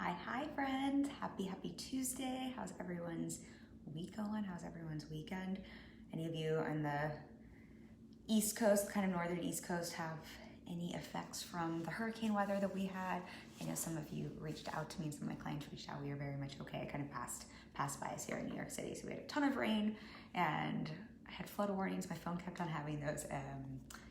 Hi friends. Happy Tuesday. How's everyone's week going? How's everyone's weekend? Any of you on the East Coast, kind of northern East Coast, have any effects from the hurricane weather that we had? I know some of you reached out to me and some of my clients reached out. We are very much okay. It kind of passed by us here in New York City. So we had a ton of rain and I had flood warnings. My phone kept on having those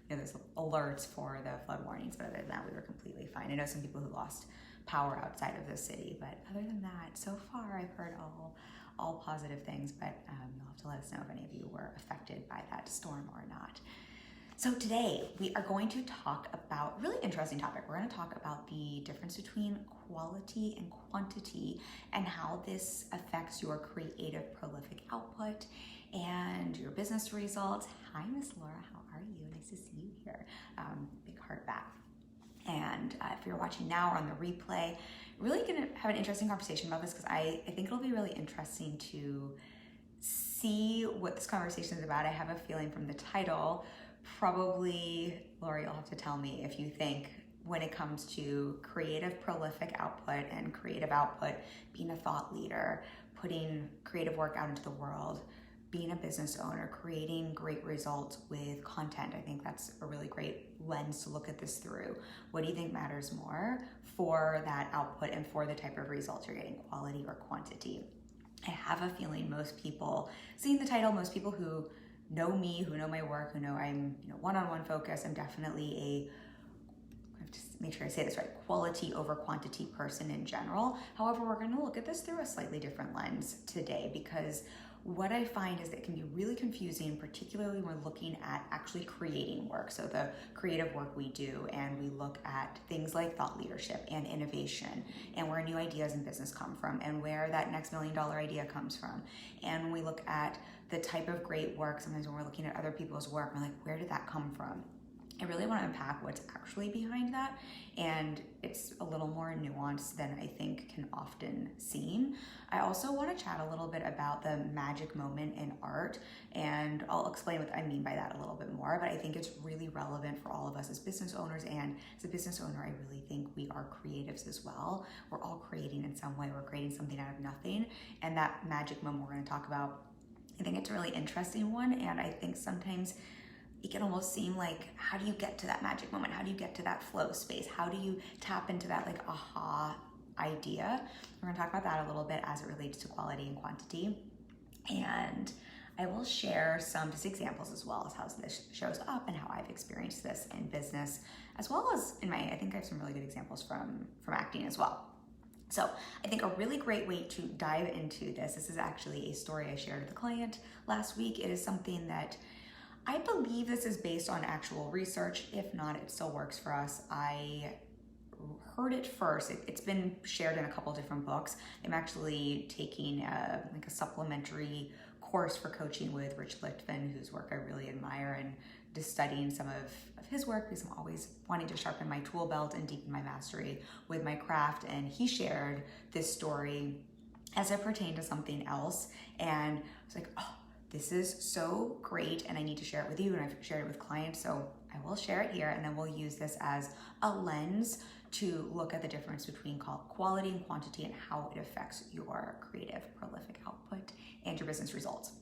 those alerts for the flood warnings, but other than that, we were completely fine. I know some people who lost power outside of the city, but other than that, so far I've heard all positive things, but you'll have to let us know if any of you were affected by that storm or not. So today we are going to talk about a really interesting topic. We're going to talk about the difference between quality and quantity and how this affects your creative prolific output and your business results. Hi, Miss Laura, how are you? Nice to see you here. Big heart back. And if you're watching now or on the replay, really gonna have an interesting conversation about this because I think it'll be really interesting to see what this conversation is about. I have a feeling from the title, probably, Laura, you'll have to tell me if you think when it comes to creative prolific output and creative output, being a thought leader, putting creative work out into the world, being a business owner, creating great results with content. I think that's a really great lens to look at this through. What do you think matters more for that output and for the type of results you're getting, quality or quantity? I have a feeling most people, seeing the title, most people who know me, who know my work, who know I'm one-on-one focus, I'm definitely I have to make sure I say this right, quality over quantity person in general. However, we're gonna look at this through a slightly different lens today because what I find is that it can be really confusing, particularly when we're looking at actually creating work. So the creative work we do, and we look at things like thought leadership and innovation, and where new ideas in business come from, and where that next $1 million idea comes from. And when we look at the type of great work, sometimes when we're looking at other people's work, we're like, where did that come from? I really want to unpack what's actually behind that, and it's a little more nuanced than I think can often seem. I also want to chat a little bit about the magic moment in art, and I'll explain what I mean by that a little bit more, but I think it's really relevant for all of us as business owners, and as a business owner, I really think we are creatives as well. We're all creating in some way. We're creating something out of nothing, and that magic moment we're going to talk about, I think it's a really interesting one, and I think sometimes it can almost seem like, how do you get to that magic moment? How do you get to that flow space? How do you tap into that like aha idea? We're gonna talk about that a little bit as it relates to quality and quantity. And I will share some just examples as well as how this shows up and how I've experienced this in business, as well as in I think I have some really good examples from acting as well. So I think a really great way to dive into this is actually a story I shared with a client last week. It is something that I believe this is based on actual research. If not, it still works for us. I heard it first. It's been shared in a couple different books. I'm actually taking a supplementary course for coaching with Rich Litvin, whose work I really admire, and just studying some of his work because I'm always wanting to sharpen my tool belt and deepen my mastery with my craft. And he shared this story as it pertained to something else. And I was like, oh, this is so great and I need to share it with you, and I've shared it with clients, so I will share it here, and then we'll use this as a lens to look at the difference between quality and quantity and how it affects your creative prolific output and your business results.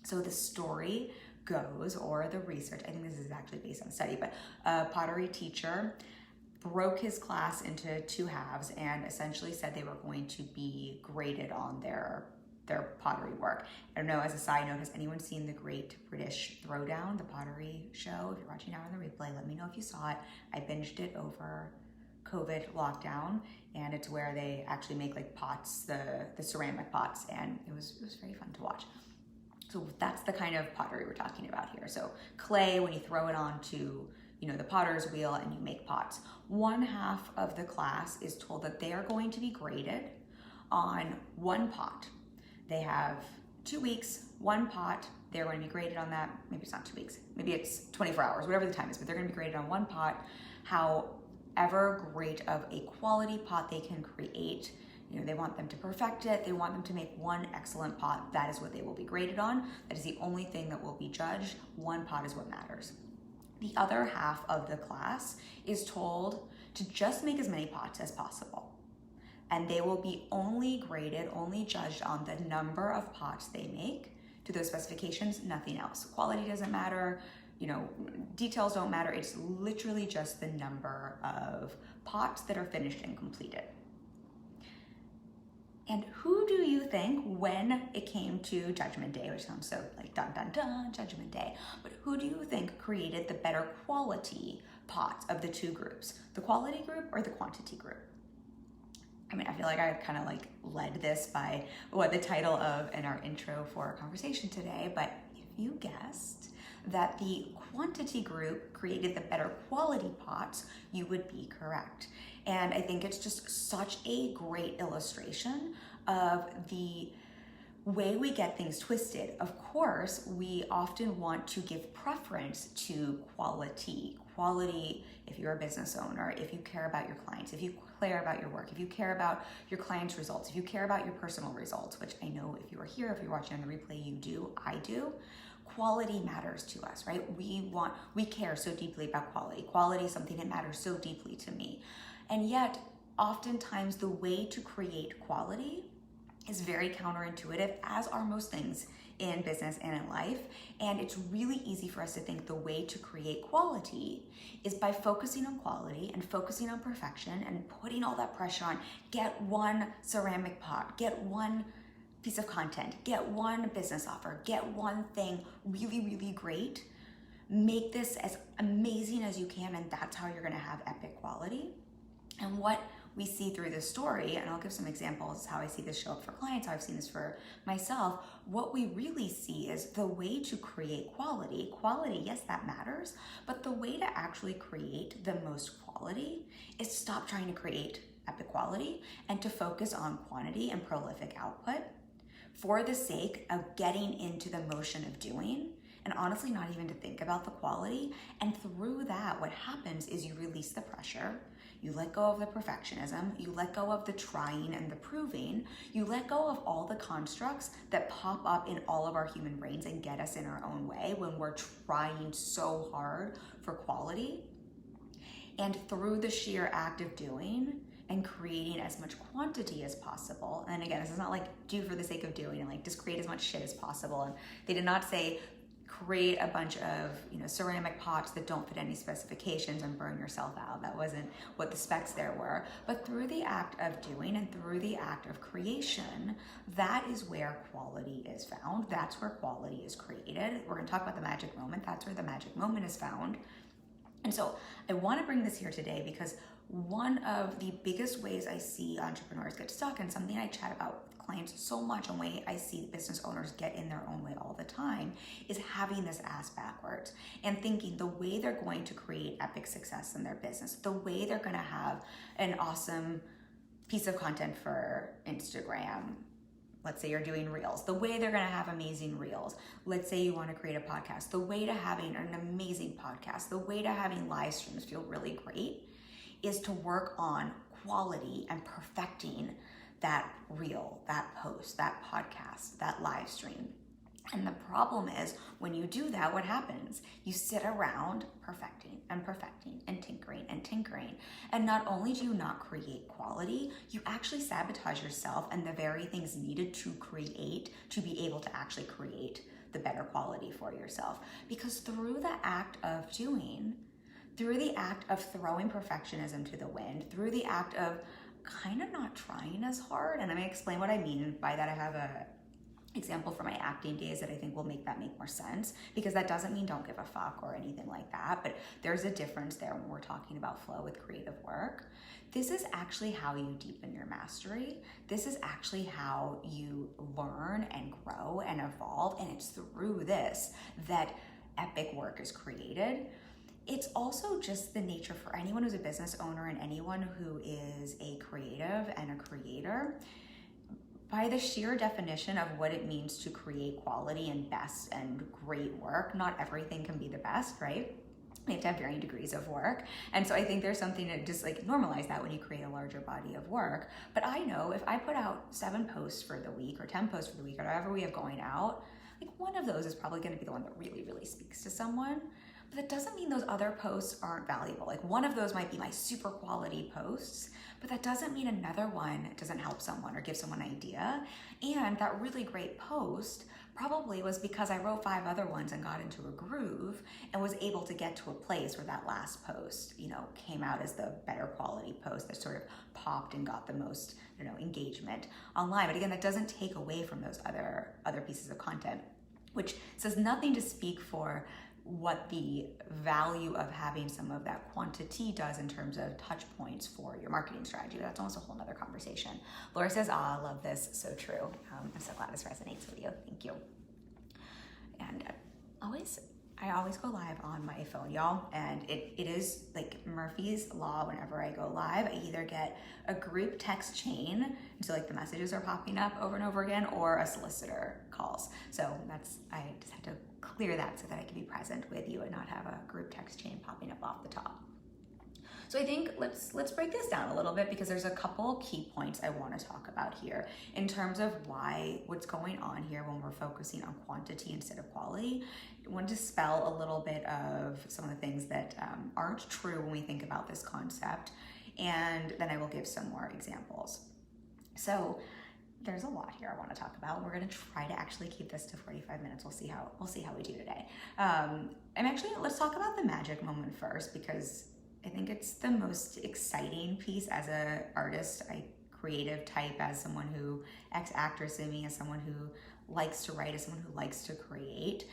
So the story goes, or the research, I think this is actually based on a study, but a pottery teacher broke his class into two halves and essentially said they were going to be graded on their pottery work. I don't know, as a side note, has anyone seen the Great British Throwdown, the pottery show? If you're watching now on the replay, let me know if you saw it. I binged it over COVID lockdown, and it's where they actually make like pots, the ceramic pots, and it was very fun to watch. So that's the kind of pottery we're talking about here. So clay, when you throw it onto the potter's wheel and you make pots. One half of the class is told that they are going to be graded on one pot. They have 2 weeks, one pot. They're going to be graded on that. Maybe it's not 2 weeks. Maybe it's 24 hours, whatever the time is, but they're going to be graded on one pot. However great of a quality pot they can create, they want them to perfect it. They want them to make one excellent pot. That is what they will be graded on. That is the only thing that will be judged. One pot is what matters. The other half of the class is told to just make as many pots as possible. and they will be only graded, only judged on the number of pots they make to those specifications, nothing else. Quality doesn't matter, details don't matter. It's literally just the number of pots that are finished and completed. And who do you think, when it came to Judgment Day, which sounds so like dun dun dun, Judgment Day, but who do you think created the better quality pots of the two groups? The quality group or the quantity group? I mean, I feel like I kind of like led this by what the title of in our intro for our conversation today, but if you guessed that the quantity group created the better quality pots, you would be correct. And I think it's just such a great illustration of the way we get things twisted. Of course, we often want to give preference to quality. Quality, if you're a business owner, if you care about your clients, if you care about your work, if you care about your clients' results, if you care about your personal results, which I know if you are here, if you're watching on the replay, you do, I do. Quality matters to us, right? We care so deeply about quality. Quality is something that matters so deeply to me. And yet, oftentimes the way to create quality is very counterintuitive, as are most things in business and in life. And it's really easy for us to think the way to create quality is by focusing on quality and focusing on perfection and putting all that pressure on, get one ceramic pot, get one piece of content, get one business offer, get one thing really, really great. Make this as amazing as you can, and that's how you're gonna have epic quality. And what we see through this story, and I'll give some examples how I see this show up for clients, how I've seen this for myself, what we really see is the way to create quality. Quality, yes, that matters, but the way to actually create the most quality is to stop trying to create epic quality and to focus on quantity and prolific output for the sake of getting into the motion of doing, and honestly not even to think about the quality. And through that, what happens is you release the pressure, you let go of the perfectionism, you let go of the trying and the proving, you let go of all the constructs that pop up in all of our human brains and get us in our own way when we're trying so hard for quality. And through the sheer act of doing and creating as much quantity as possible, and again, this is not like do for the sake of doing and like just create as much shit as possible. And they did not say create a bunch of ceramic pots that don't fit any specifications and burn yourself out. That wasn't what the specs there were. But through the act of doing and through the act of creation, that is where quality is found. That's where quality is created. We're going to talk about the magic moment. That's where the magic moment is found. And so I want to bring this here today because one of the biggest ways I see entrepreneurs get stuck, and something I chat about with clients so much, and way I see business owners get in their own way all the time, is having this ass backwards and thinking the way they're going to create epic success in their business, the way they're going to have an awesome piece of content for Instagram. Let's say you're doing reels, the way they're going to have amazing reels. Let's say you want to create a podcast, the way to having an amazing podcast, the way to having live streams feel really great is to work on quality and perfecting that reel, that post, that podcast, that live stream. And the problem is when you do that, what happens? You sit around perfecting and perfecting and tinkering and tinkering. And not only do you not create quality, you actually sabotage yourself and the very things needed to create, to be able to actually create the better quality for yourself. Because through the act of doing, through the act of throwing perfectionism to the wind, through the act of kind of not trying as hard, and I'm gonna explain what I mean by that. I have a example from my acting days that I think will make more sense, because that doesn't mean don't give a fuck or anything like that, but there's a difference there when we're talking about flow with creative work. This is actually how you deepen your mastery. This is actually how you learn and grow and evolve, and it's through this that epic work is created. It's also just the nature for anyone who's a business owner and anyone who is a creative and a creator. By the sheer definition of what it means to create quality and best and great work, not everything can be the best, right? We have to have varying degrees of work. And so I think there's something to just like normalize that when you create a larger body of work. But I know if I put out 7 posts for the week or 10 posts for the week or whatever we have going out, like one of those is probably going to be the one that really, really speaks to someone. but that doesn't mean those other posts aren't valuable. Like one of those might be my super quality posts, but that doesn't mean another one doesn't help someone or give someone an idea. And that really great post probably was because I wrote 5 other ones and got into a groove and was able to get to a place where that last post, came out as the better quality post that sort of popped and got the most, engagement online. But again, that doesn't take away from those other pieces of content, which says nothing to speak for what the value of having some of that quantity does in terms of touch points for your marketing strategy. That's almost a whole nother conversation. Laura says, I love this. So true. I'm so glad this resonates with you. Thank you. And I always go live on my phone, y'all. And it is like Murphy's Law. Whenever I go live, I either get a group text chain, and so like the messages are popping up over and over again, or a solicitor calls. So I just had to clear that so that I can be present with you and not have a group text chain popping up off the top. So I think let's break this down a little bit, because there's a couple key points I want to talk about here in terms of what's going on here when we're focusing on quantity instead of quality. I want to dispel a little bit of some of the things that aren't true when we think about this concept, and then I will give some more examples. So there's a lot here I want to talk about. We're going to try to actually keep this to 45 minutes. We'll see how we do today. Let's talk about the magic moment first, because I think it's the most exciting piece as an artist, creative type, as someone who, ex-actress in me, as someone who likes to write, as someone who likes to create.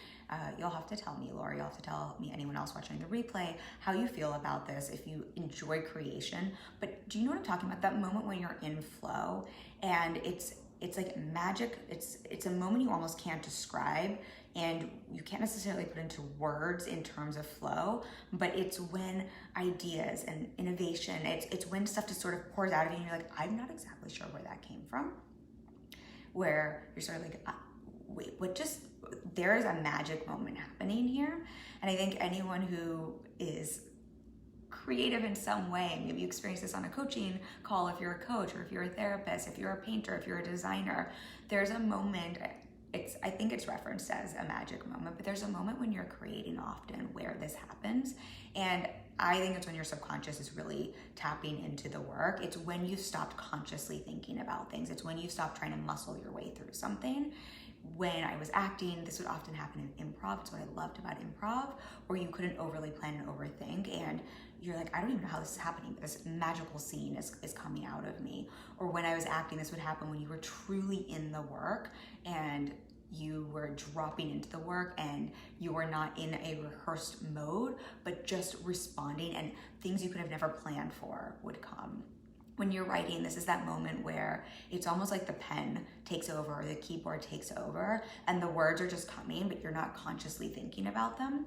You'll have to tell me, Laura, you'll have to tell me, anyone else watching the replay, how you feel about this, if you enjoy creation. But do you know what I'm talking about? That moment when you're in flow, and it's like magic. It's a moment you almost can't describe, and you can't necessarily put into words in terms of flow, but it's when ideas and innovation, it's when stuff just sort of pours out of you and you're like, I'm not exactly sure where that came from. Where you're sort of like, there is a magic moment happening here. And I think anyone who is creative in some way, maybe you experience this on a coaching call if you're a coach, or if you're a therapist, if you're a painter, if you're a designer, there's a moment, I think it's referenced as a magic moment, but there's a moment when you're creating often where this happens. And I think it's when your subconscious is really tapping into the work. It's when you stopped consciously thinking about things. It's when you stop trying to muscle your way through something. When I was acting, this would often happen in improv. It's what I loved about improv, where you couldn't overly plan and overthink, and you're like, I don't even know how this is happening, but this magical scene is coming out of me. Or when I was acting, this would happen when you were truly in the work and you were dropping into the work and you were not in a rehearsed mode, but just responding, and things you could have never planned for would come. When you're writing, this is that moment where it's almost like the pen takes over or the keyboard takes over and the words are just coming, but you're not consciously thinking about them.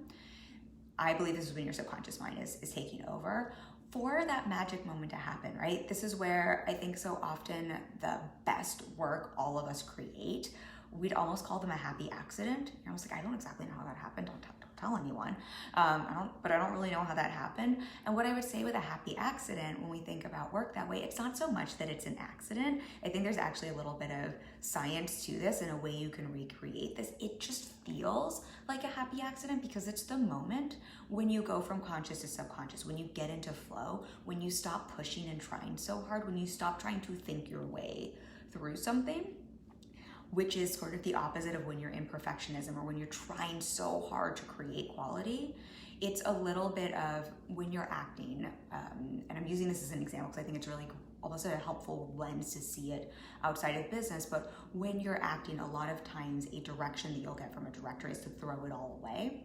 I believe this is when your subconscious mind is taking over. For that magic moment to happen, right? This is where I think so often the best work all of us create, we'd almost call them a happy accident. You're almost like, I don't exactly know how that happened. Don't tell anyone. I don't really know how that happened. And what I would say with a happy accident, when we think about work that way, it's not so much that it's an accident. I think there's actually a little bit of science to this and a way you can recreate this. It just feels like a happy accident because it's the moment when you go from conscious to subconscious, when you get into flow, when you stop pushing and trying so hard, when you stop trying to think your way through something, which is sort of the opposite of when you're in perfectionism or when you're trying so hard to create quality. It's a little bit of when you're acting, and I'm using this as an example because I think it's really almost a helpful lens to see it outside of business, but when you're acting, a lot of times a direction that you'll get from a director is to throw it all away.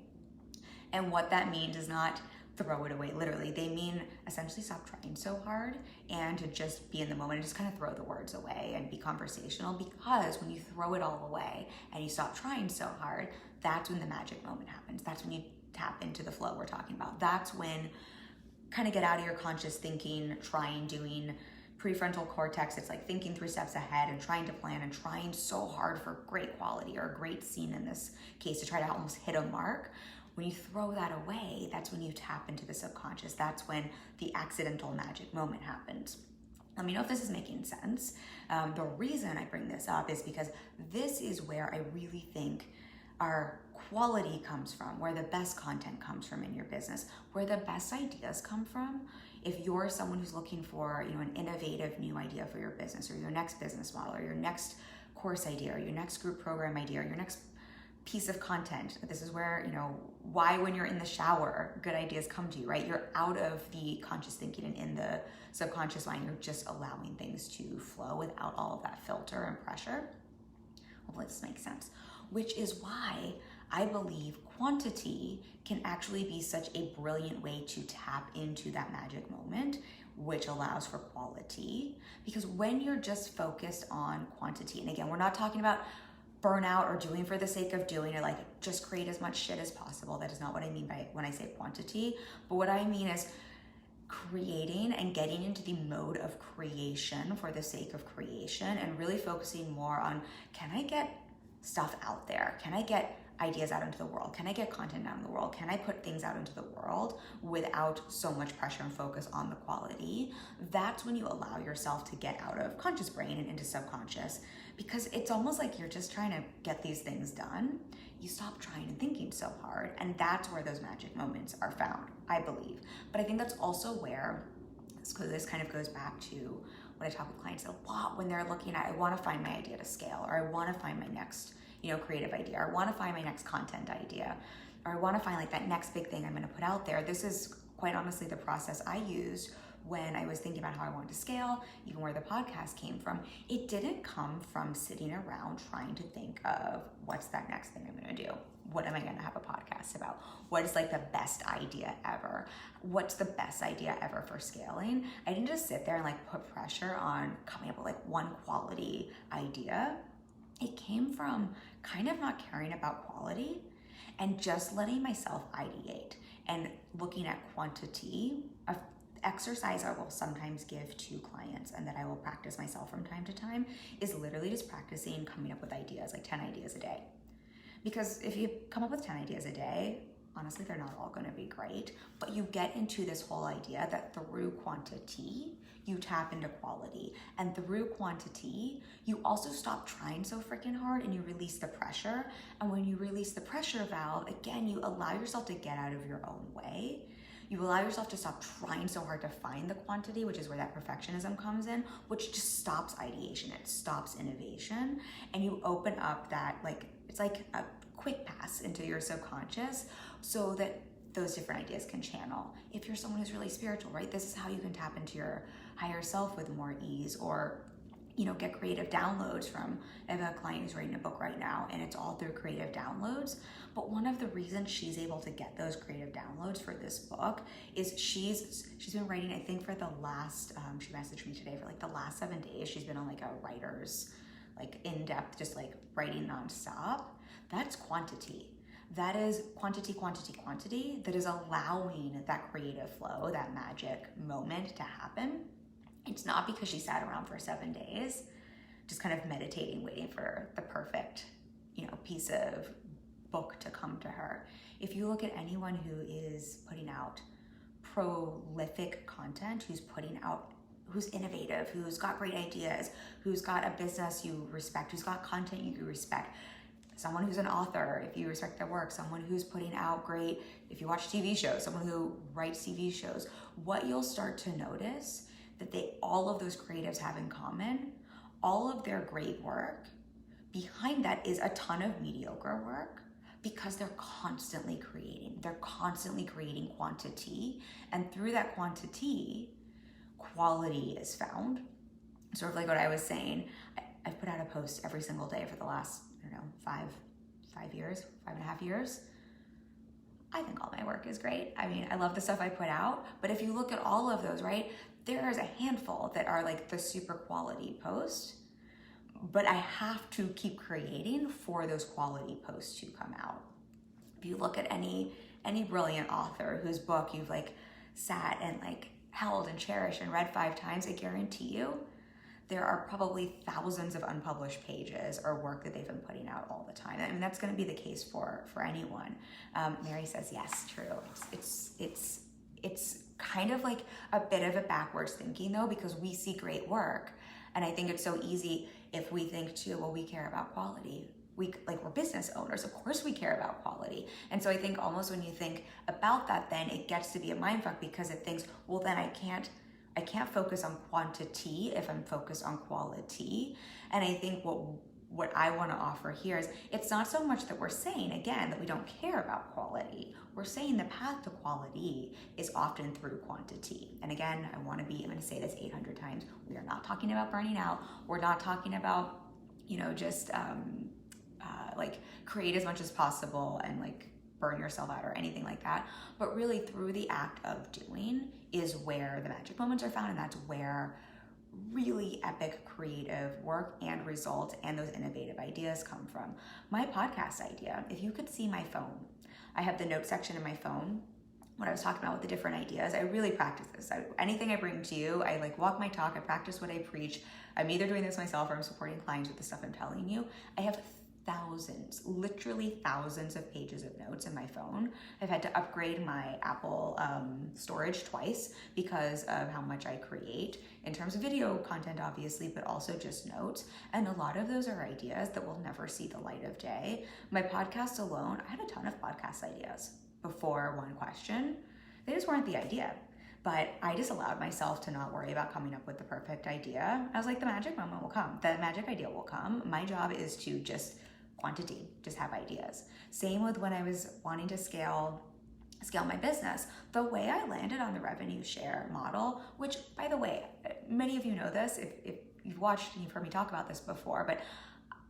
And what that means is not throw it away literally. They mean essentially stop trying so hard and to just be in the moment and just kind of throw the words away and be conversational, because when you throw it all away and you stop trying so hard, that's when the magic moment happens. That's when you tap into the flow we're talking about. That's when kind of get out of your conscious thinking, trying, doing, prefrontal cortex. It's like thinking 3 steps ahead and trying to plan and trying so hard for great quality or a great scene in this case to try to almost hit a mark. When you throw that away, that's when you tap into the subconscious. That's when the accidental magic moment happens. Let me know if this is making sense. The reason I bring this up is because this is where I really think our quality comes from, where the best content comes from in your business, where the best ideas come from. If you're someone who's looking for, an innovative new idea for your business, or your next business model, or your next course idea, or your next group program idea, or your next piece of content, this is where, why when you're in the shower, good ideas come to you, right? You're out of the conscious thinking and in the subconscious mind. You're just allowing things to flow without all of that filter and pressure. Hopefully this makes sense. Which is why I believe quantity can actually be such a brilliant way to tap into that magic moment, which allows for quality. Because when you're just focused on quantity, and again, we're not talking about burnout or doing for the sake of doing, or like just create as much shit as possible. That is not what I mean by when I say quantity. But what I mean is creating and getting into the mode of creation for the sake of creation, and really focusing more on, can I get stuff out there? Can I get ideas out into the world? Can I get content out in the world? Can I put things out into the world without so much pressure and focus on the quality? That's when you allow yourself to get out of conscious brain and into subconscious, because it's almost like you're just trying to get these things done. You stop trying and thinking so hard, and that's where those magic moments are found, I believe. But I think that's also where, this kind of goes back to what I talk with clients a lot when they're looking at, I want to find my idea to scale, or I want to find my next creative idea, or I want to find my next content idea, or I want to find like that next big thing I'm going to put out there. This is quite honestly the process I used when I was thinking about how I wanted to scale, even where the podcast came from. It didn't come from sitting around trying to think of what's that next thing I'm going to do. What am I going to have a podcast about? What is like the best idea ever? What's the best idea ever for scaling? I didn't just sit there and like put pressure on coming up with like one quality idea. It came from kind of not caring about quality and just letting myself ideate and looking at quantity. Of exercise I will sometimes give to clients and that I will practice myself from time to time is literally just practicing coming up with ideas, like 10 ideas a day. Because if you come up with 10 ideas a day, honestly, they're not all going to be great, but you get into this whole idea that through quantity, you tap into quality. And through quantity, you also stop trying so freaking hard and you release the pressure. And when you release the pressure valve, again, you allow yourself to get out of your own way. You allow yourself to stop trying so hard to find the quantity, which is where that perfectionism comes in, which just stops ideation. It stops innovation. And you open up that, it's like a quick pass into your subconscious so that those different ideas can channel. If you're someone who's really spiritual, right? This is how you can tap into your higher self with more ease, or get creative downloads from, I have a client who's writing a book right now and it's all through creative downloads. But one of the reasons she's able to get those creative downloads for this book is she's been writing, I think for the last, she messaged me today, for like the last 7 days, she's been on like a writer's, like in-depth, just like writing nonstop. That's quantity. That is quantity that is allowing that creative flow, that magic moment to happen. It's not because she sat around for 7 days, just kind of meditating, waiting for the perfect, piece of book to come to her. If you look at anyone who is putting out prolific content, who's innovative, who's got great ideas, who's got a business you respect, who's got content you respect, someone who's an author, if you respect their work, someone who's putting out great, if you watch TV shows, someone who writes TV shows, what you'll start to notice that all of those creatives have in common, all of their great work, behind that is a ton of mediocre work, because they're constantly creating. They're constantly creating quantity, and through that quantity, quality is found. Sort of like what I was saying, I've put out a post every single day for the last, 5.5 years. I think all my work is great. I mean, I love the stuff I put out, but if you look at all of those, right, there's a handful that are like the super quality posts, but I have to keep creating for those quality posts to come out. If you look at any brilliant author whose book you've like sat and like held and cherished and read 5 times, I guarantee you there are probably thousands of unpublished pages or work that they've been putting out all the time. I mean, that's going to be the case for anyone. Mary says, yes, true. It's kind of like a bit of a backwards thinking though, because we see great work. And I think it's so easy if we think too, well, we care about quality. we're business owners. Of course we care about quality. And so I think almost when you think about that, then it gets to be a mindfuck, because it thinks, well, then I can't focus on quantity if I'm focused on quality. And I think what I want to offer here is, it's not so much that we're saying, again, that we don't care about quality. We're saying the path to quality is often through quantity. And again, I'm going to say this 800 times. We are not talking about burning out. We're not talking about, just like create as much as possible and like burn yourself out or anything like that. But really through the act of doing is where the magic moments are found. And that's where really epic creative work and results and those innovative ideas come from. My podcast idea, if you could see my phone, I have the notes section in my phone. What I was talking about with the different ideas, I really practice this. Anything I bring to you, I like walk my talk, I practice what I preach. I'm either doing this myself or I'm supporting clients with the stuff I'm telling you. I have thousands, literally thousands of pages of notes in my phone. I've had to upgrade my Apple storage twice because of how much I create in terms of video content, obviously, but also just notes. And a lot of those are ideas that will never see the light of day. My podcast alone, I had a ton of podcast ideas before One Question. They just weren't the idea. But I just allowed myself to not worry about coming up with the perfect idea. I was like, the magic moment will come. The magic idea will come. My job is to just just have ideas. Same with when I was wanting to scale my business. The way I landed on the revenue share model, which by the way, many of you know this, if you've watched and you've heard me talk about this before, but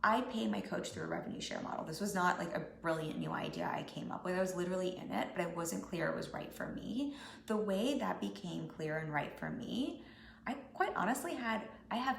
I pay my coach through a revenue share model. This was not like a brilliant new idea I came up with. I was literally in it, but I wasn't clear it was right for me. The way that became clear and right for me, I quite honestly I have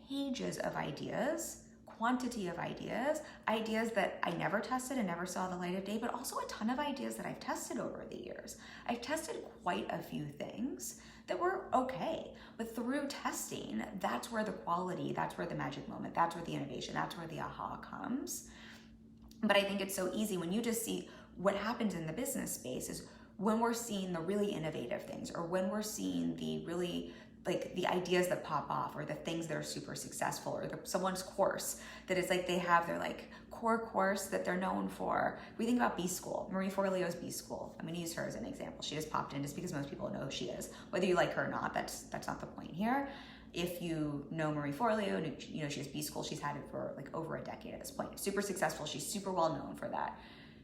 pages of ideas, quantity of ideas that I never tested and never saw the light of day, but also a ton of ideas that I've tested over the years. I've tested quite a few things that were okay, but through testing, that's where the quality, that's where the magic moment, that's where the innovation, that's where the aha comes. But I think it's so easy when you just see what happens in the business space is when we're seeing the really innovative things, or when we're seeing the really like the ideas that pop off, or the things that are super successful, or someone's course that is like they have their like core course that they're known for. We think about B School, Marie Forleo's B School. I'm going to use her as an example. She just popped in just because most people know who she is. Whether you like her or not, that's not the point here. If you know Marie Forleo, she has B School. She's had it for like over a decade at this point. Super successful. She's super well known for that.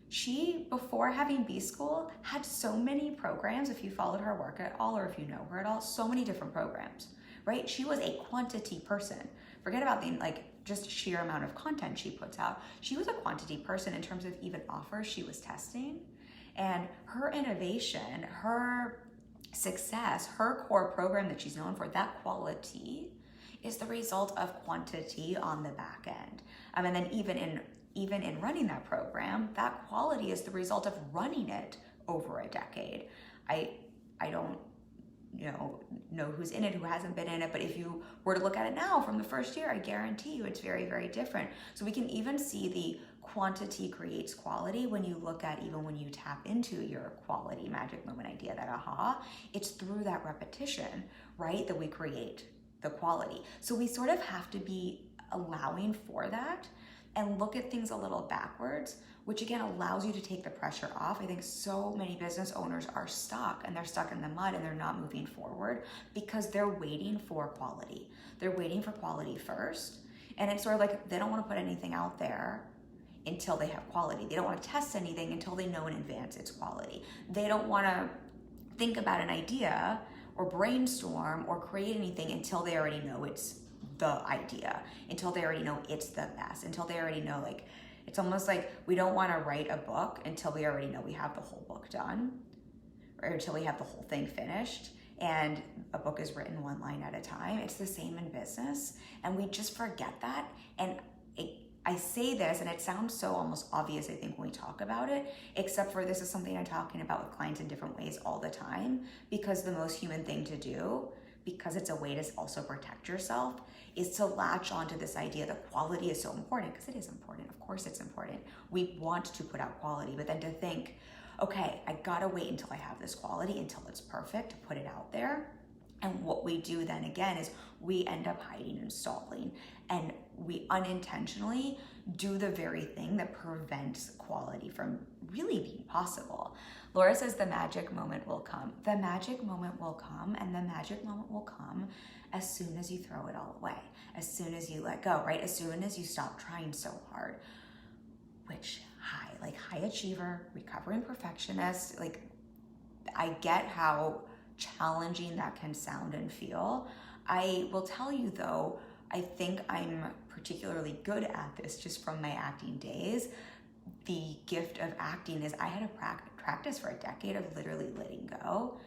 She, before having B School, had so many programs, if you followed her work at all, or if you know her at all, so many different programs, right? She was a quantity person. Forget about the just sheer amount of content she puts out. She was a quantity person in terms of even offers she was testing. And her innovation, her success, her core program that she's known for, that quality is the result of quantity on the back end. And then even in running that program, that quality is the result of running it over a decade. I don't know who's in it, who hasn't been in it, but if you were to look at it now from the first year, I guarantee you it's very, very different. So we can even see the quantity creates quality when you look at, even when you tap into your quality magic moment idea, that aha, it's through that repetition, right, that we create the quality. So we sort of have to be allowing for that and look at things a little backwards, which again allows you to take the pressure off. I think so many business owners are stuck, and they're stuck in the mud, and they're not moving forward because they're waiting for quality. They're waiting for quality first. And it's sort of like they don't want to put anything out there until they have quality. They don't want to test anything until they know in advance it's quality. They don't want to think about an idea or brainstorm or create anything until they already know it's the idea, until they already know it's the best, until they already know, it's almost like we don't want to write a book until we already know we have the whole book done, or until we have the whole thing finished. And a book is written one line at a time. It's the same in business, and we just forget that. And I say this, and it sounds so almost obvious, I think, when we talk about it, except for this is something I'm talking about with clients in different ways all the time, because the most human thing to do, because it's a way to also protect yourself, is to latch onto this idea that quality is so important, because it is important. Of course it's important. We want to put out quality, but then to think, okay, I gotta wait until I have this quality, until it's perfect, to put it out there. And what we do then again is we end up hiding and stalling, and we unintentionally do the very thing that prevents quality from really being possible. Laura says the magic moment will come. The magic moment will come, and the magic moment will come as soon as you throw it all away, as soon as you let go, right? As soon as you stop trying so hard, which high achiever, recovering perfectionist, like I get how challenging that can sound and feel. I will tell you though, I think I'm particularly good at this just from my acting days. The gift of acting is I had to practice for a decade of literally letting go.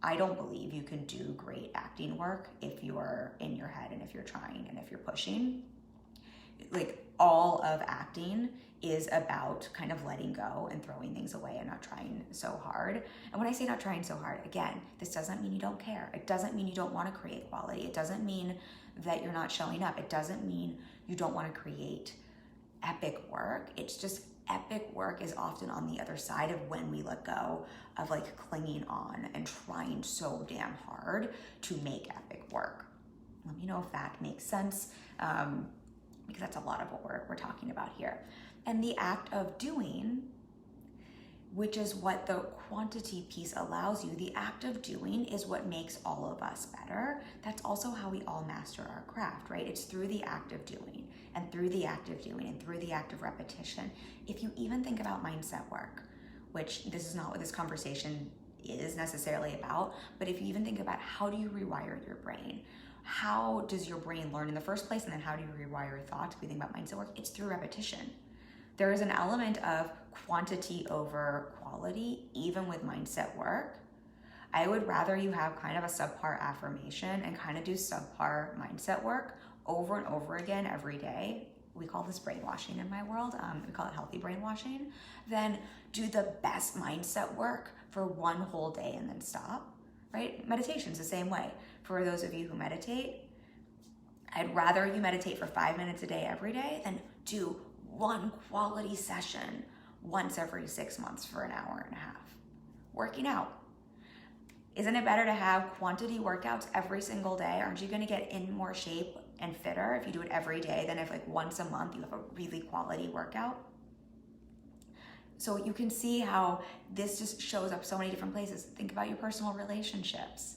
I don't believe you can do great acting work if you're in your head and if you're trying and if you're pushing. Like all of acting is about kind of letting go and throwing things away and not trying so hard. And when I say not trying so hard, again, this doesn't mean you don't care. It doesn't mean you don't want to create quality. It doesn't mean that you're not showing up. It doesn't mean you don't want to create epic work. It's just epic work is often on the other side of when we let go of like clinging on and trying so damn hard to make epic work. Let me know if that makes sense. Because that's a lot of what we're talking about here. And the act of doing, which is what the quantity piece allows you, the act of doing is what makes all of us better. That's also how we all master our craft, right? It's through the act of doing and through the act of doing and through the act of repetition. If you even think about mindset work, which this is not what this conversation is necessarily about, but if you even think about how do you rewire your brain, how does your brain learn in the first place, and then how do you rewire your thoughts? If we think about mindset work, it's through repetition. There is an element of quantity over quality, even with mindset work. I would rather you have kind of a subpar affirmation and kind of do subpar mindset work over and over again every day. We call this brainwashing in my world. We call it healthy brainwashing. Then do the best mindset work for one whole day and then stop, right? Meditation's the same way. For those of you who meditate, I'd rather you meditate for 5 minutes a day every day than do one quality session once every 6 months for an hour and a half. Working out. Isn't it better to have quantity workouts every single day? Aren't you gonna get in more shape and fitter if you do it every day than if like once a month you have a really quality workout? So you can see how this just shows up so many different places. Think about your personal relationships.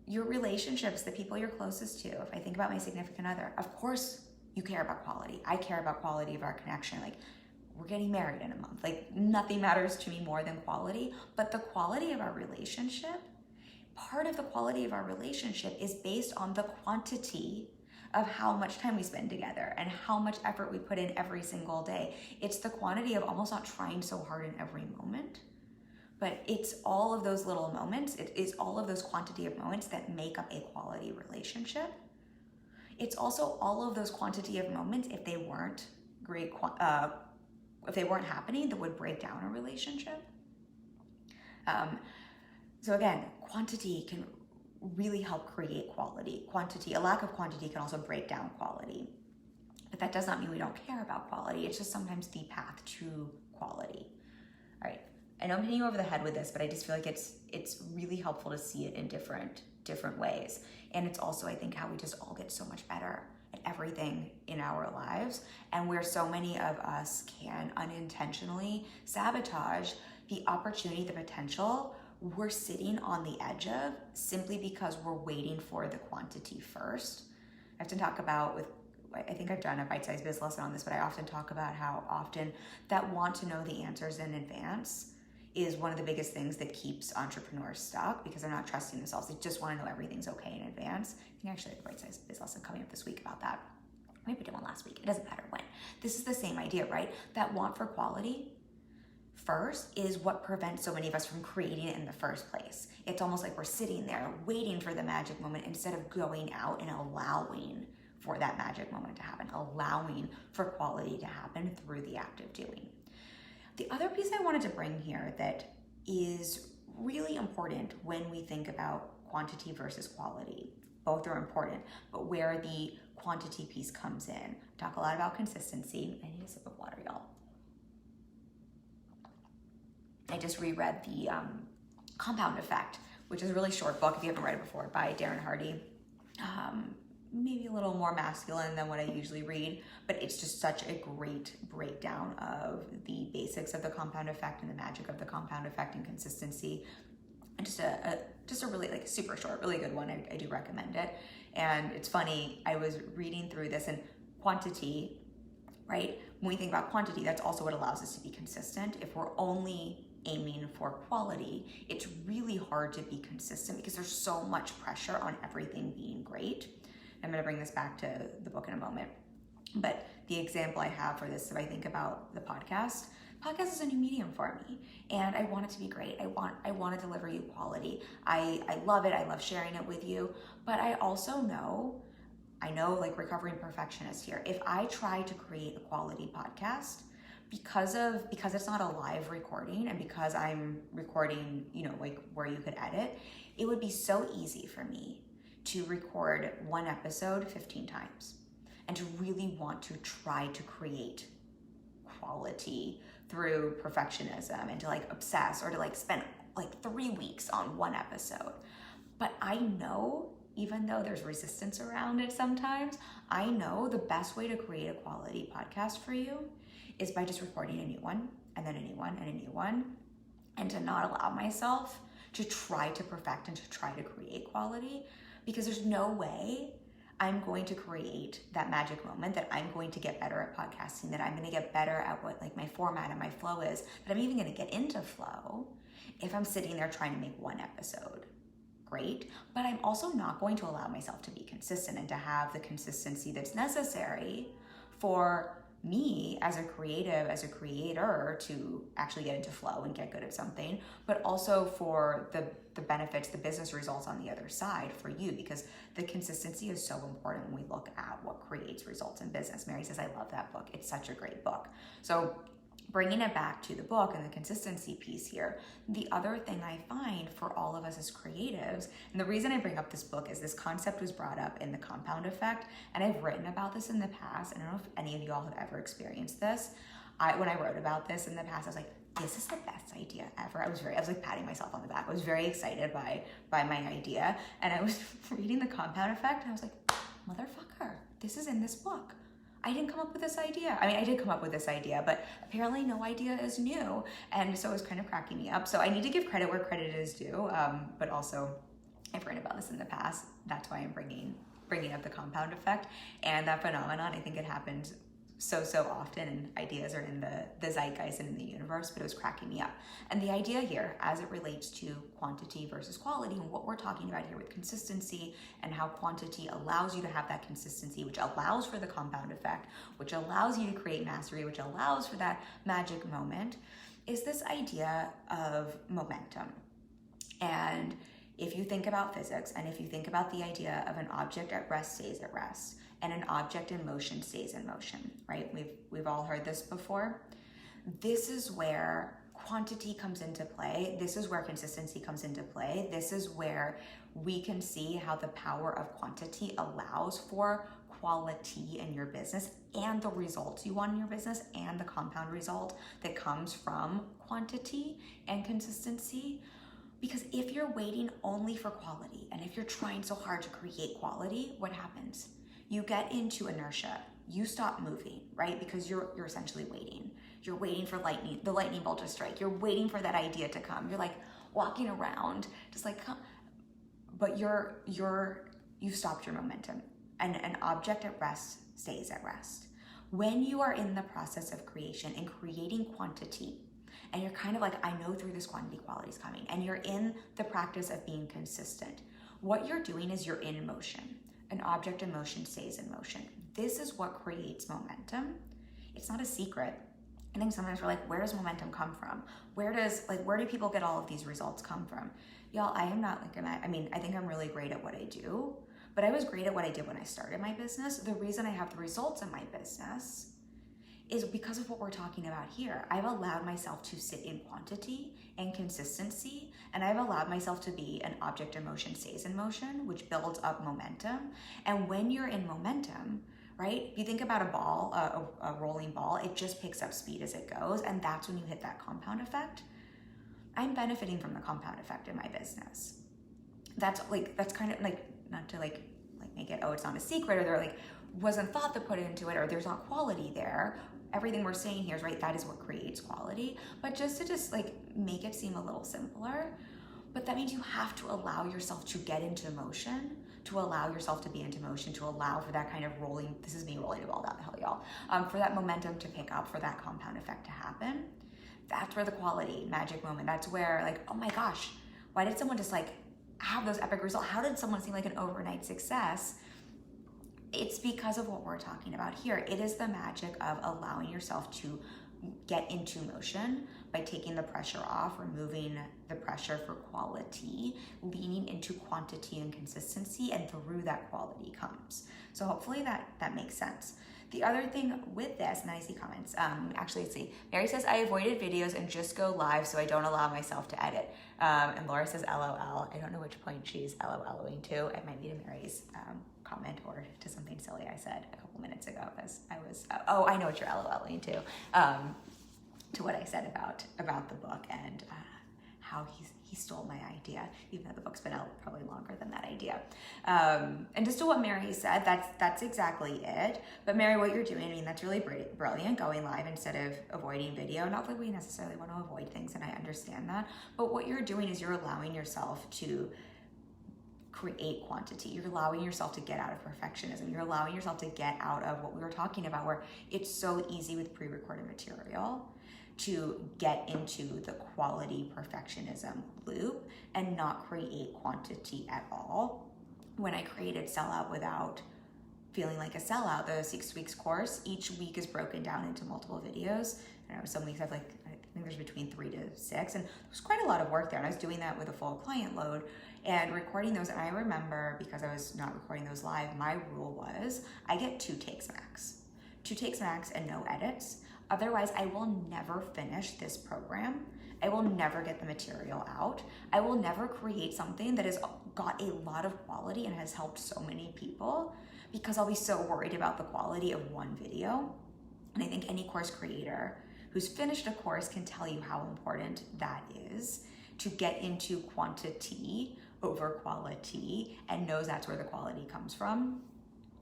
Your relationships, the people you're closest to. If I think about my significant other, of course you care about quality. I care about quality of our connection. Like, we're getting married in a month. Like, nothing matters to me more than quality. But the quality of our relationship, part of the quality of our relationship is based on the quantity of how much time we spend together and how much effort we put in every single day. It's the quantity of almost not trying so hard in every moment. But it's all of those little moments, it is all of those quantity of moments that make up a quality relationship. It's also all of those quantity of moments, if they weren't great, if they weren't happening, that would break down a relationship. So again, quantity can really help create quality. A lack of quantity can also break down quality. But that does not mean we don't care about quality. It's just sometimes the path to quality. All right. I know I'm hitting you over the head with this, but I just feel like it's really helpful to see it in different ways. And it's also, I think, how we just all get so much better at everything in our lives, and where so many of us can unintentionally sabotage the opportunity, the potential we're sitting on the edge of simply because we're waiting for the quantity first. I have to talk about I think I've done a bite-sized biz lesson on this, but I often talk about how often that want to know the answers in advance is one of the biggest things that keeps entrepreneurs stuck, because they're not trusting themselves. They just want to know everything's okay in advance. I think actually I have a bite-sized biz lesson coming up this week about that. Maybe I did one last week. It doesn't matter when. This is the same idea, right? That want for quality first is what prevents so many of us from creating it in the first place. It's almost like we're sitting there waiting for the magic moment instead of going out and allowing for that magic moment to happen, allowing for quality to happen through the act of doing. The other piece I wanted to bring here that is really important when we think about quantity versus quality, both are important, but where the quantity piece comes in. Talk a lot about consistency. I need a sip of water, y'all. I just reread the Compound Effect, which is a really short book if you haven't read it before, by Darren Hardy. Maybe a little more masculine than what I usually read, but it's just such a great breakdown of the basics of the compound effect and the magic of the compound effect and consistency. And just a really like super short, really good one. I do recommend it. And it's funny, I was reading through this, and quantity, right? When we think about quantity, that's also what allows us to be consistent. If we're only aiming for quality, it's really hard to be consistent because there's so much pressure on everything being great. I'm going to bring this back to the book in a moment. But the example I have for this, if I think about the podcast is a new medium for me, and I want it to be great. I want to deliver you quality. I love it. I love sharing it with you. But I also know, like recovering perfectionist here, if I try to create a quality podcast, because it's not a live recording, and because I'm recording, like where you could edit, it would be so easy for me to record one episode 15 times and to really want to try to create quality through perfectionism and to like obsess or to like spend like 3 weeks on one episode. But I know, even though there's resistance around it sometimes, I know the best way to create a quality podcast for you is by just recording a new one and then a new one and a new one, and to not allow myself to try to perfect and to try to create quality, because there's no way I'm going to create that magic moment, that I'm going to get better at podcasting, that I'm going to get better at what like my format and my flow is, that I'm even going to get into flow if I'm sitting there trying to make one episode great. But I'm also not going to allow myself to be consistent and to have the consistency that's necessary for me as a creative, as a creator, to actually get into flow and get good at something, but also for the benefits, the business results on the other side for you, because the consistency is so important when we look at what creates results in business. Mary says, I love that book. It's such a great book. So bringing it back to the book and the consistency piece here, the other thing I find for all of us as creatives, and the reason I bring up this book is this concept was brought up in The Compound Effect, and I've written about this in the past. I don't know if any of you all have ever experienced this. When I wrote about this in the past, I was like, this is the best idea ever. I was like patting myself on the back. I was very excited by my idea, and I was reading The Compound Effect, and I was like, motherfucker, this is in this book. I didn't come up with this idea. I mean, I did come up with this idea, but apparently no idea is new. And so it was kind of cracking me up. So I need to give credit where credit is due. But also, I've written about this in the past. That's why I'm bringing up the compound effect. And that phenomenon, I think it happens so often, and ideas are in the zeitgeist and in the universe, but it was cracking me up. And the idea here, as it relates to quantity versus quality, and what we're talking about here with consistency, and how quantity allows you to have that consistency, which allows for the compound effect, which allows you to create mastery, which allows for that magic moment, is this idea of momentum. And if you think about physics, and if you think about the idea of an object at rest stays at rest, and an object in motion stays in motion, right? We've all heard this before. This is where quantity comes into play. This is where consistency comes into play. This is where we can see how the power of quantity allows for quality in your business and the results you want in your business, and the compound result that comes from quantity and consistency. Because if you're waiting only for quality, and if you're trying so hard to create quality, what happens? You get into inertia. You stop moving, right? Because you're essentially waiting. You're waiting for the lightning bolt to strike. You're waiting for that idea to come. You're like walking around, just like, but you've stopped your momentum. And an object at rest stays at rest. When you are in the process of creation and creating quantity, and you're kind of like, I know through this quantity, quality is coming, and you're in the practice of being consistent, what you're doing is you're in motion. An object in motion stays in motion. This is what creates momentum. It's not a secret. I think sometimes we're like, where does momentum come from? Where do people get all of these results come from? Y'all, I am not like, I think I'm really great at what I do, but I was great at what I did when I started my business. The reason I have the results in my business is because of what we're talking about here. I've allowed myself to sit in quantity and consistency, and I've allowed myself to be an object in motion stays in motion, which builds up momentum. And when you're in momentum, right, if you think about a ball, a rolling ball, it just picks up speed as it goes, and that's when you hit that compound effect. I'm benefiting from the compound effect in my business. that's kind of like, not to like make it, oh, it's not a secret, or there like wasn't thought to put into it, or there's not quality there. Everything we're saying here is right, that is what creates quality. But just to like make it seem a little simpler, but that means you have to allow yourself to get into motion, to allow yourself to be into motion, to allow for that kind of rolling, this is me rolling the ball down the hill, y'all, for that momentum to pick up, for that compound effect to happen. That's where the quality magic moment, that's where like, oh my gosh, why did someone just like have those epic results? How did someone seem like an overnight success? It's because of what we're talking about here. It is the magic of allowing yourself to get into motion by taking the pressure off, removing the pressure for quality, leaning into quantity and consistency, and through that quality comes. So hopefully that makes sense. The other thing with this, and I see comments, actually let's see, Mary says, I avoided videos and just go live so I don't allow myself to edit. And Laura says, LOL. I don't know which point she's LOLing to. It might be to Mary's comment or to something silly I said a couple minutes ago, because I was, oh, I know what you're LOLing to what I said about the book and how he stole my idea, even though the book's been out probably longer than that idea. And just to what Mary said, that's exactly it. But Mary, what you're doing, I mean, that's really brilliant, going live instead of avoiding video. Not that we necessarily want to avoid things, and I understand that, but what you're doing is you're allowing yourself to create quantity. You're allowing yourself to get out of perfectionism. You're allowing yourself to get out of what we were talking about, where it's so easy with pre-recorded material to get into the quality perfectionism loop and not create quantity at all. When I created Sell Out Without Feeling Like a Sellout, the 6 weeks course, each week is broken down into multiple videos. I know some weeks have like, I think there's between 3 to 6, and there's quite a lot of work there. And I was doing that with a full client load and recording those. And I remember, because I was not recording those live, my rule was I get 2 takes max. 2 takes max and no edits. Otherwise, I will never finish this program. I will never get the material out. I will never create something that has got a lot of quality and has helped so many people, because I'll be so worried about the quality of one video. And I think any course creator who's finished a course can tell you how important that is, to get into quantity over quality, and knows that's where the quality comes from.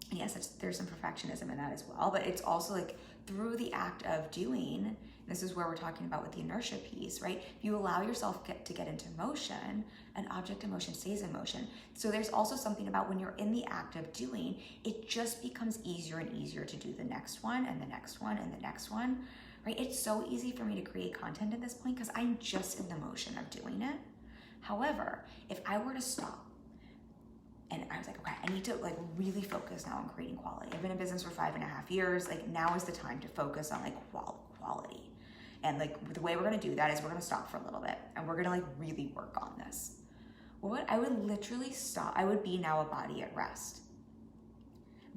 And yes, there's some perfectionism in that as well, but it's also like through the act of doing, this is where we're talking about with the inertia piece, right? If you allow yourself to get into motion, an object in motion stays in motion. So there's also something about when you're in the act of doing, it just becomes easier and easier to do the next one and the next one and the next one, right? It's so easy for me to create content at this point because I'm just in the motion of doing it. However, if I were to stop, and I was like, okay, I need to like really focus now on creating quality. I've been in business for 5.5 years. Like, now is the time to focus on like quality. And like the way we're gonna do that is we're gonna stop for a little bit and we're gonna like really work on this. What I would literally stop, I would be now a body at rest.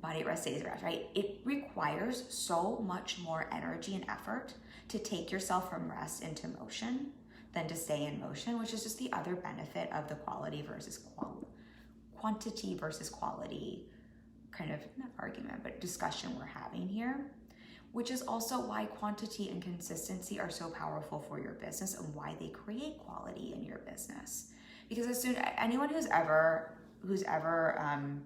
Body at rest stays at rest, right? It requires so much more energy and effort to take yourself from rest into motion than to stay in motion, which is just the other benefit of the quality versus quantity versus quality kind of, not argument, but discussion we're having here, which is also why quantity and consistency are so powerful for your business and why they create quality in your business. Because anyone who's ever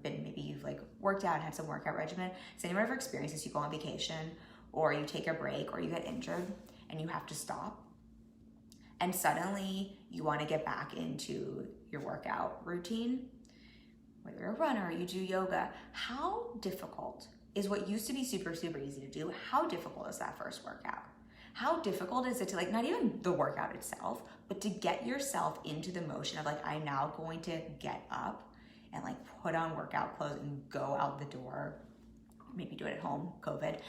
been, maybe you've like worked out and had some workout regimen, has anyone ever experienced this? You go on vacation or you take a break or you get injured and you have to stop, and suddenly you want to get back into your workout routine. Whether you're a runner or you do yoga, how difficult is what used to be super, super easy to do? How difficult is that first workout? How difficult is it to like, not even the workout itself, but to get yourself into the motion of like, I'm now going to get up and like put on workout clothes and go out the door, maybe do it at home, COVID,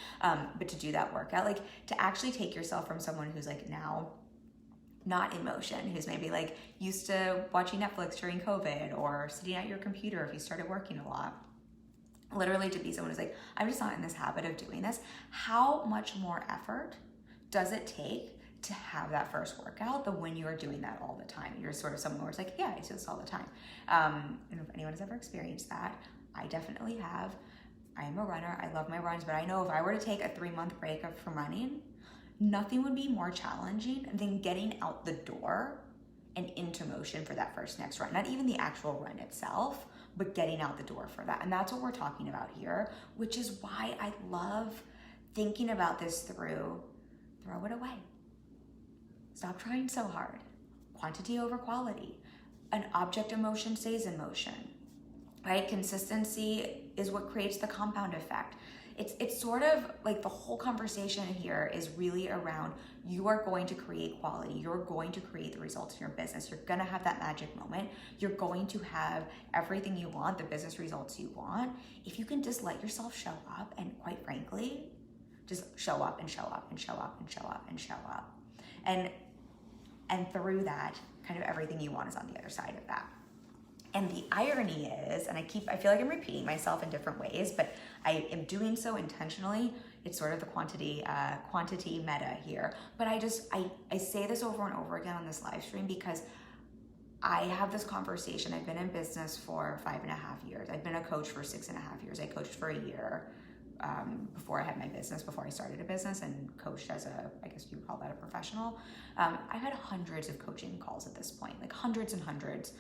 but to do that workout, like to actually take yourself from someone who's like now not in motion, who's maybe like used to watching Netflix during COVID or sitting at your computer if you started working a lot, literally to be someone who's like, I'm just not in this habit of doing this. How much more effort does it take to have that first workout than when you are doing that all the time? You're sort of someone where it's like, yeah, I do this all the time. And if anyone has ever experienced that, I definitely have. I am a runner. I love my runs, but I know if I were to take a 3-month break from running, nothing would be more challenging than getting out the door and into motion for that first next run. Not even the actual run itself, but getting out the door for that. And that's what we're talking about here, which is why I love thinking about this through throw it away. Stop trying so hard. Quantity over quality. An object in motion stays in motion, right? Consistency is what creates the compound effect. It's sort of like the whole conversation here is really around you are going to create quality. You're going to create the results in your business. You're going to have that magic moment. You're going to have everything you want, the business results you want. If you can just let yourself show up and quite frankly, just show up and show up and show up and show up and show up. And through that, kind of everything you want is on the other side of that. And the irony is, and I feel like I'm repeating myself in different ways, but I am doing so intentionally. It's sort of the quantity meta here. But I say this over and over again on this live stream because I have this conversation. I've been in business for 5.5 years. I've been a coach for 6.5 years. I coached for a year before I had my business, before I started a business and coached as I guess you would call that a professional. I've had hundreds of coaching calls at this point, like hundreds and hundreds.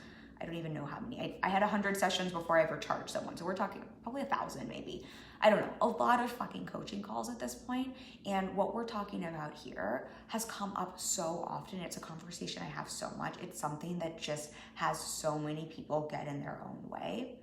I don't even know how many. I had 100 sessions before I ever charged someone. So we're talking probably 1,000 maybe. I don't know, a lot of fucking coaching calls at this point. And what we're talking about here has come up so often. It's a conversation I have so much. It's something that just has so many people get in their own way.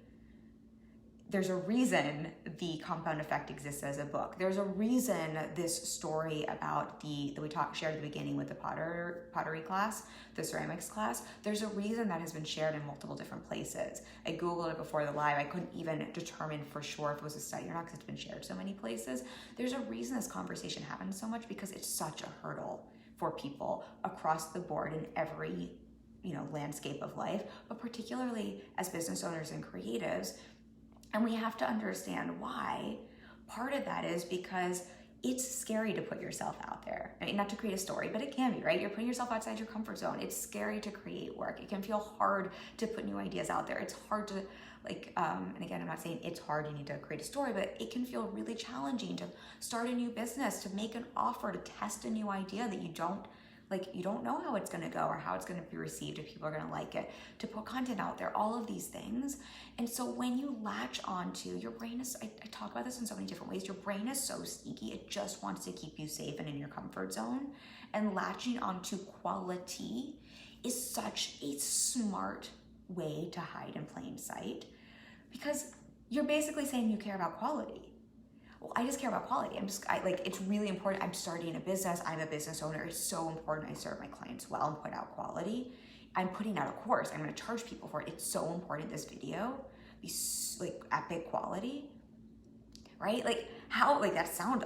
There's a reason the compound effect exists as a book. There's a reason this story about that we shared at the beginning with the pottery class, the ceramics class. There's a reason that has been shared in multiple different places. I Googled it before the live. I couldn't even determine for sure if it was a study or not because it's been shared so many places. There's a reason this conversation happens so much because it's such a hurdle for people across the board in every, landscape of life, but particularly as business owners and creatives. And we have to understand why. Part of that is because it's scary to put yourself out there. I mean, not to create a story, but it can be, right? You're putting yourself outside your comfort zone. It's scary to create work. It can feel hard to put new ideas out there. It's hard to and again, I'm not saying it's hard, you need to create a story, but it can feel really challenging to start a new business, to make an offer, to test a new idea that you don't know how it's going to go or how it's going to be received, if people are going to like it, to put content out there, all of these things. And so when you latch onto your brain I talk about this in so many different ways. Your brain is so sneaky. It just wants to keep you safe and in your comfort zone. And latching onto quality is such a smart way to hide in plain sight because you're basically saying you care about quality. Well, I just care about quality. It's really important. I'm starting a business. I'm a business owner. It's so important I serve my clients well and put out quality. I'm putting out a course. I'm going to charge people for it. It's so important this video be epic quality, right? That sound,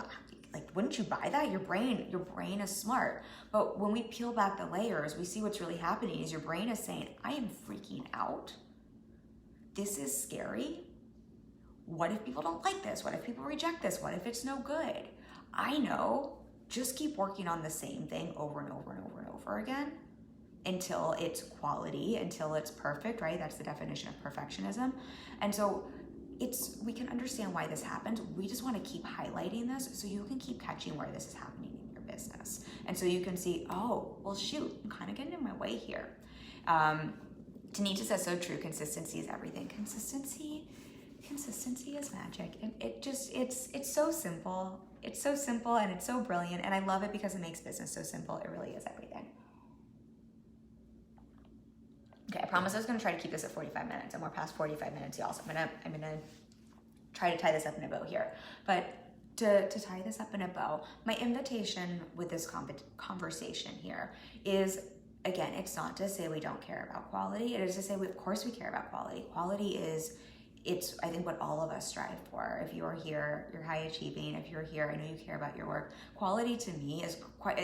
wouldn't you buy that? Your brain is smart. But when we peel back the layers, we see what's really happening is your brain is saying, I am freaking out. This is scary. What if people don't like this? What if people reject this? What if it's no good? I know, just keep working on the same thing over and over and over and over again until it's quality, until it's perfect, right? That's the definition of perfectionism. And so we can understand why this happens. We just want to keep highlighting this so you can keep catching where this is happening in your business. And so you can see, oh, well, shoot, I'm kind of getting in my way here. Tanisha says so true. Consistency is everything. Consistency is magic, and it's so simple. It's so simple and it's so brilliant, and I love it because it makes business so simple. It really is everything. Okay, I promise I was going to try to keep this at 45 minutes, and we're past 45 minutes, y'all. So I'm gonna try to tie this up in a bow here. But to tie this up in a bow, my invitation with this conversation here is, again, it's not to say we don't care about quality. It is to say, of course we care about quality. Quality it's, I think, what all of us strive for. If you're here, you're high achieving. If you're here, I know you care about your work. Quality to me is quite,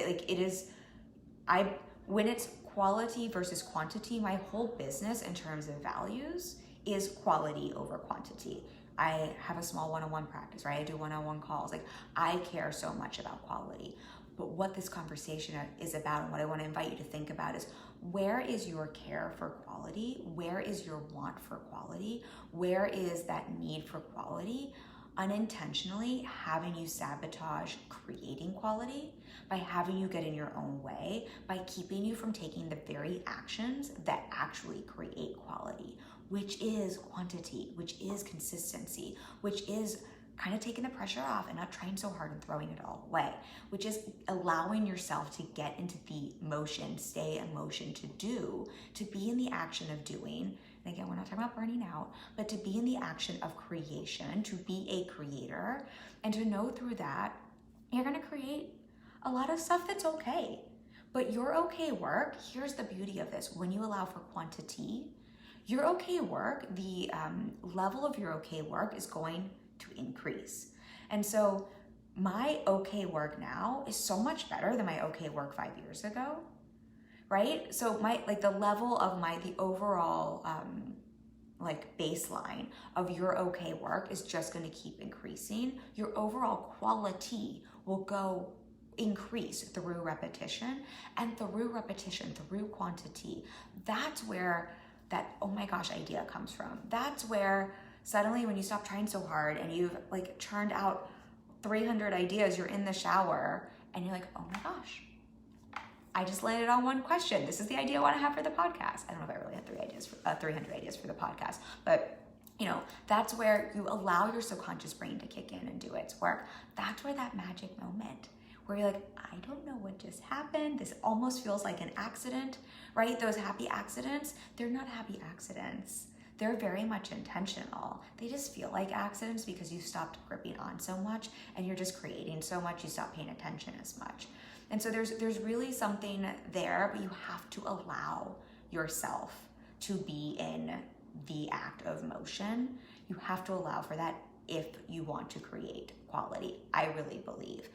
when it's quality versus quantity, my whole business in terms of values is quality over quantity. I have a small one-on-one practice, right? I do one-on-one calls. I care so much about quality. But what this conversation is about and what I want to invite you to think about is, where is your care for quality? Where is your want for quality? Where is that need for quality? unintentionally having you sabotage creating quality, by having you get in your own way, by keeping you from taking the very actions that actually create quality, which is quantity, which is consistency, which is kind of taking the pressure off and not trying so hard and throwing it all away, which is allowing yourself to get into the motion, stay in motion, to be in the action of doing. And again, we're not talking about burning out, but to be in the action of creation, to be a creator, and to know through that, you're gonna create a lot of stuff that's okay. But your okay work, here's the beauty of this, when you allow for quantity, your okay work, the level of your okay work is going to increase. And so my okay work now is so much better than my okay work 5 years ago, right? So the level of the overall baseline of your okay work is just going to keep increasing. Your overall quality will increase through repetition, and through repetition, through quantity. That's where that oh my gosh idea comes from. That's where suddenly when you stop trying so hard and you've churned out 300 ideas, you're in the shower and you're like, oh my gosh, I just landed on one question. This is the idea I want to have for the podcast. I don't know if I really had 300 ideas for the podcast, but that's where you allow your subconscious brain to kick in and do its work. That's where that magic moment where you're like, I don't know what just happened. This almost feels like an accident, right? Those happy accidents, they're not happy accidents. They're very much intentional. They just feel like accidents because you stopped gripping on so much and you're just creating so much, you stop paying attention as much. And so there's really something there, but you have to allow yourself to be in the act of motion. You have to allow for that if you want to create quality, I really believe.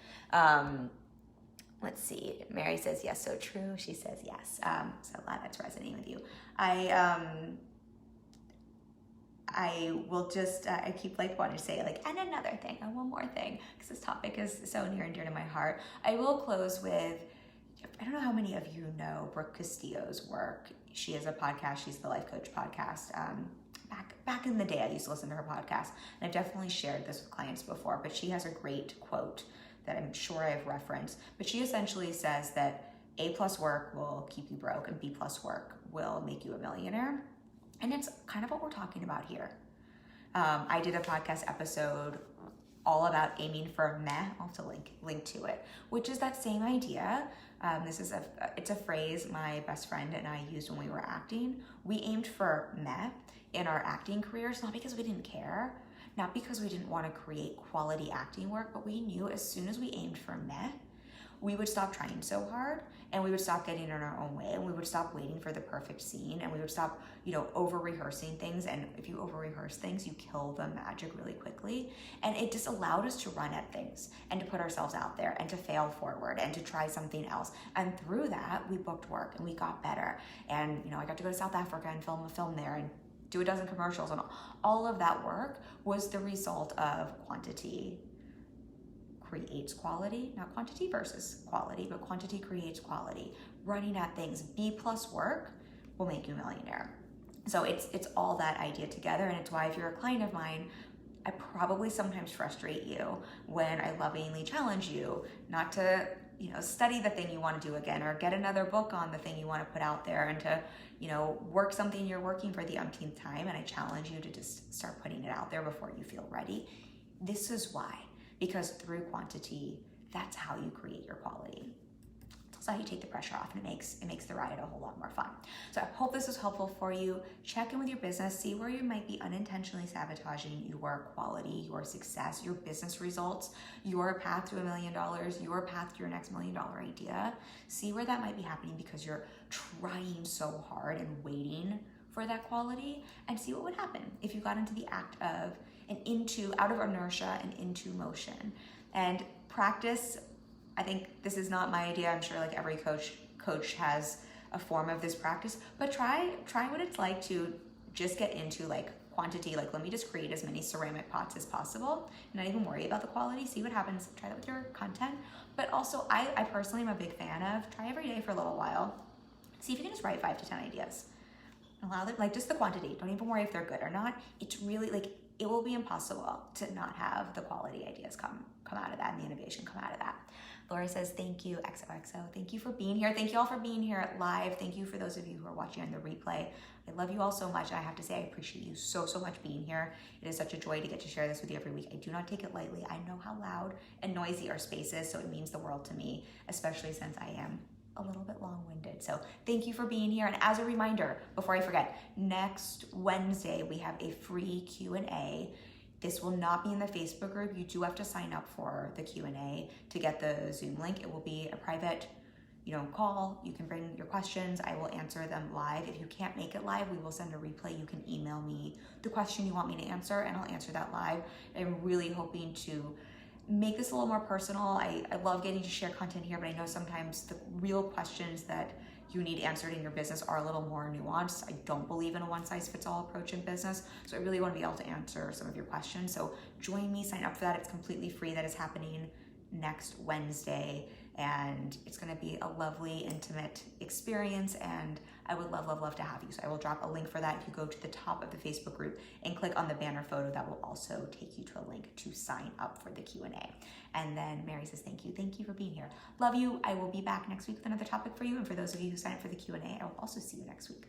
Let's see, Mary says, yes, so true. She says yes. So glad that's resonating with you. I will just, I keep wanting to say and another thing, and one more thing, because this topic is so near and dear to my heart. I will close with, I don't know how many of you know Brooke Castillo's work. She has a podcast, she's the Life Coach Podcast. Back in the day, I used to listen to her podcast, and I've definitely shared this with clients before, but she has a great quote that I'm sure I've referenced, but she essentially says that A+ work will keep you broke and B+ work will make you a millionaire. And it's kind of what we're talking about here. I did a podcast episode all about aiming for meh. I'll have to link to it, which is that same idea. It's a phrase my best friend and I used when we were acting. We aimed for meh in our acting careers, not because we didn't care, not because we didn't want to create quality acting work, but we knew as soon as we aimed for meh, we would stop trying so hard and we would stop getting in our own way and we would stop waiting for the perfect scene and we would stop, over rehearsing things. And if you over rehearse things, you kill the magic really quickly. And it just allowed us to run at things and to put ourselves out there and to fail forward and to try something else. And through that, we booked work and we got better. And, I got to go to South Africa and film a film there and do a dozen commercials, and all of that work was the result of quantity creates quality, not quantity versus quality, but quantity creates quality. Running at things, B+ work will make you a millionaire. So it's all that idea together, and it's why if you're a client of mine, I probably sometimes frustrate you when I lovingly challenge you not to, study the thing you want to do again, or get another book on the thing you want to put out there, and to, work something you're working for the umpteenth time, and I challenge you to just start putting it out there before you feel ready. This is why. Because through quantity, that's how you create your quality. That's how you take the pressure off, and it makes the ride a whole lot more fun. So I hope this was helpful for you. Check in with your business, see where you might be unintentionally sabotaging your quality, your success, your business results, your path to $1 million, your path to your next $1 million idea. See where that might be happening because you're trying so hard and waiting for that quality, and see what would happen if you got into the act of out of inertia and into motion. And practice, I think this is not my idea. I'm sure every coach has a form of this practice, but try what it's like to just get into quantity. Let me just create as many ceramic pots as possible and not even worry about the quality. See what happens. Try that with your content. But also, I personally am a big fan of try every day for a little while. See if you can just write 5 to 10 ideas. Allow them, just the quantity. Don't even worry if they're good or not. It's really it will be impossible to not have the quality ideas come out of that and the innovation come out of that. Laura says, thank you, XOXO. Thank you for being here. Thank you all for being here live. Thank you for those of you who are watching on the replay. I love you all so much. I have to say, I appreciate you so much being here. It is such a joy to get to share this with you every week. I do not take it lightly. I know how loud and noisy our space is, so it means the world to me, especially since I am a little bit long-winded. So thank you for being here. And as a reminder, before I forget, next Wednesday, we have a free Q&A. This will not be in the Facebook group. You do have to sign up for the Q&A to get the Zoom link. It will be a private, call. You can bring your questions. I will answer them live. If you can't make it live, we will send a replay. You can email me the question you want me to answer, and I'll answer that live. I'm really hoping to make this a little more personal. I love getting to share content here, but I know sometimes the real questions that you need answered in your business are a little more nuanced. I don't believe in a one-size-fits-all approach in business, so I really want to be able to answer some of your questions. So join me, sign up for that. It's completely free. That is happening next Wednesday, and it's going to be a lovely, intimate experience, and I would love to have you. So I will drop a link for that. If you go to the top of the Facebook group and click on the banner photo, that will also take you to a link to sign up for the Q&A. And then Mary says, thank you for being here. Love you. I will be back next week with another topic for you, and for those of you who sign up for the Q&A, I will also see you next week.